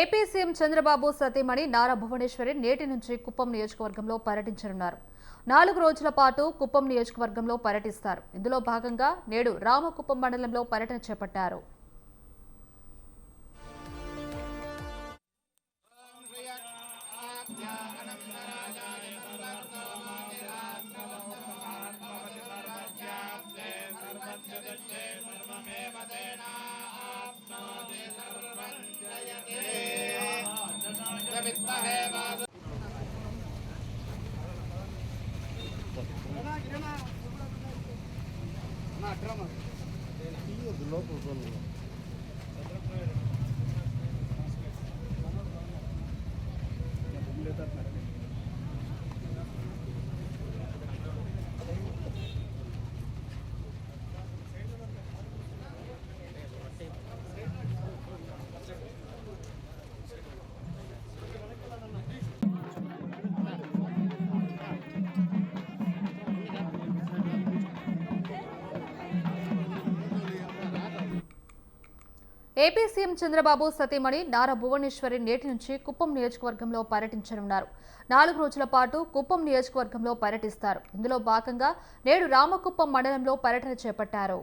AP CM Chandrababu సతీమణి నారా భువనేశ్వరి నేటి నుంచి కుప్పం నియోజకవర్గంలో పర్యటించనున్నారు. 4 రోజుల పాటు కుప్పం నియోజకవర్గంలో పర్యటిస్తారు. ఇందులో భాగంగా నేడు రామకుప్పం మండలంలో పర్యటన చేపట్టారు. ఏపీ సీఎం చంద్రబాబు సతీమణి నారా భువనేశ్వరి నేటి నుంచి కుప్పం నియోజకవర్గంలో పర్యటించనున్నారు. 4 రోజుల పాటు కుప్పం నియోజకవర్గంలో పర్యటిస్తారు. ఇందులో భాగంగా నేడు రామకుప్పం మండలంలో పర్యటన చేపట్టారు.